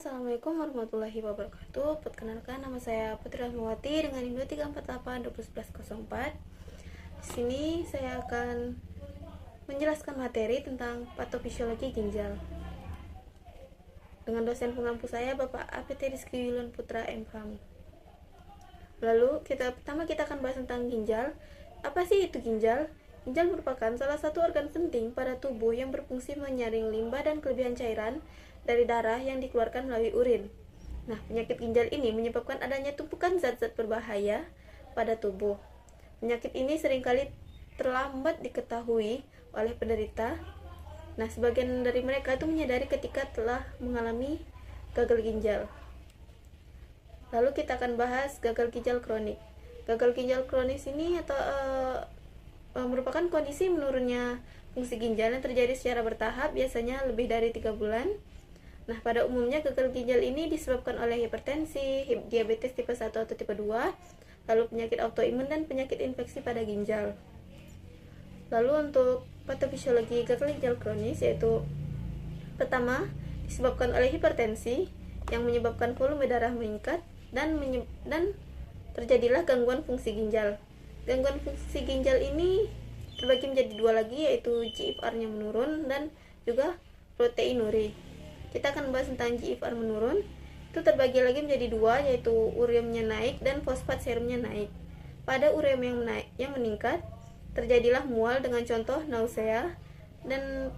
Assalamualaikum warahmatullahi wabarakatuh. Perkenalkan, nama saya Putri Rahmawati dengan NIM 2348 Di sini saya akan menjelaskan materi tentang patofisiologi ginjal dengan dosen pengampu saya, Bapak APT Rizky Wilon Putra MPham. Lalu pertama kita akan bahas tentang ginjal. Apa sih itu ginjal? Ginjal merupakan salah satu organ penting pada tubuh yang berfungsi menyaring limbah dan kelebihan cairan dari darah yang dikeluarkan melalui urin. Nah, penyakit ginjal ini menyebabkan adanya tumpukan zat-zat berbahaya pada tubuh. Penyakit ini seringkali terlambat diketahui oleh penderita. Nah, sebagian dari mereka itu menyadari ketika telah mengalami gagal ginjal. Lalu kita akan bahas gagal ginjal kronik. Gagal ginjal kronis ini merupakan kondisi menurunnya fungsi ginjal yang terjadi secara bertahap, biasanya lebih dari 3 bulan. Nah, pada umumnya gagal ginjal ini disebabkan oleh hipertensi, diabetes tipe 1 atau tipe 2, lalu penyakit autoimun dan penyakit infeksi pada ginjal. Lalu untuk patofisiologi gagal ginjal kronis yaitu pertama, disebabkan oleh hipertensi yang menyebabkan volume darah meningkat dan terjadilah gangguan fungsi ginjal. Gangguan fungsi ginjal ini terbagi menjadi dua lagi, yaitu GFR-nya menurun dan juga proteinuri. Kita akan bahas tentang GFR menurun. Itu terbagi lagi menjadi dua, yaitu ureumnya naik dan fosfat serumnya naik. Pada ureum yang meningkat, terjadilah mual dengan contoh nausea dan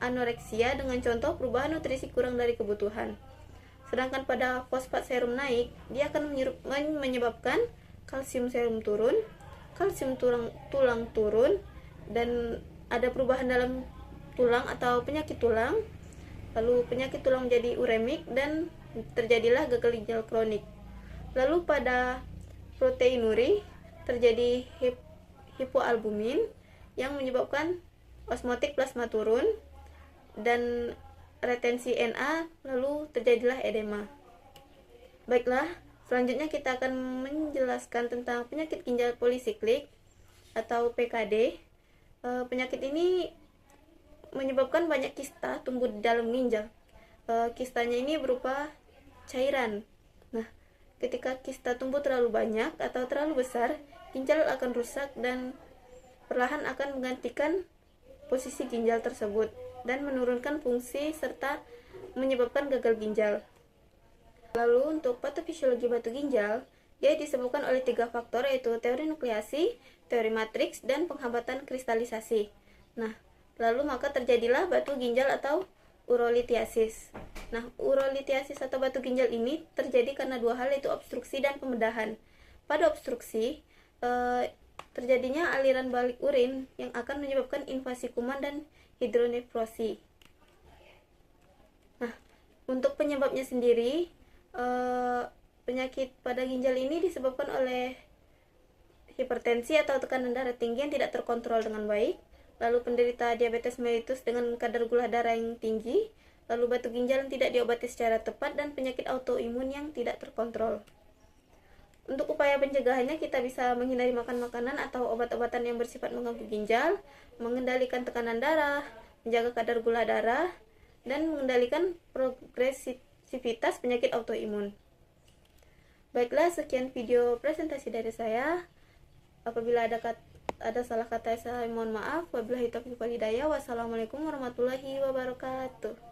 anoreksia dengan contoh perubahan nutrisi kurang dari kebutuhan. Sedangkan pada fosfat serum naik, dia akan menyebabkan kalsium serum turun, kalsium tulang turun, dan ada perubahan dalam tulang atau penyakit tulang. Lalu penyakit tulang menjadi uremik dan terjadilah gagal ginjal kronik. Lalu pada proteinuri terjadi hipoalbumin yang menyebabkan osmotik plasma turun dan retensi Na, lalu terjadilah edema. Baiklah, selanjutnya kita akan menjelaskan tentang penyakit ginjal polisiklik atau PKD. Penyakit ini menyebabkan banyak kista tumbuh di dalam ginjal. Kistanya ini berupa cairan. Nah, ketika kista tumbuh terlalu banyak atau terlalu besar, ginjal akan rusak dan perlahan akan menggantikan posisi ginjal tersebut dan menurunkan fungsi serta menyebabkan gagal ginjal. Lalu untuk patofisiologi batu ginjal, dia disebabkan oleh 3 faktor, yaitu teori nukleasi, teori matriks, dan penghambatan kristalisasi. Nah, lalu maka terjadilah batu ginjal atau urolitiasis. Nah, urolitiasis atau batu ginjal ini terjadi karena dua hal, yaitu obstruksi dan pembedahan. Pada obstruksi, terjadinya aliran balik urin yang akan menyebabkan invasi kuman dan hidronefrosi. Nah, untuk penyebabnya sendiri, penyakit pada ginjal ini disebabkan oleh hipertensi atau tekanan darah tinggi yang tidak terkontrol dengan baik, lalu penderita diabetes mellitus dengan kadar gula darah yang tinggi, lalu batu ginjal yang tidak diobati secara tepat, dan penyakit autoimun yang tidak terkontrol. Untuk upaya pencegahannya, kita bisa menghindari makan makanan atau obat-obatan yang bersifat mengganggu ginjal, mengendalikan tekanan darah, menjaga kadar gula darah, dan mengendalikan progresivitas penyakit autoimun. Baiklah, sekian video presentasi dari saya. Apabila ada salah kata, saya mohon maaf. Wabillahi taufiq wal hidayah. Wassalamualaikum warahmatullahi wabarakatuh.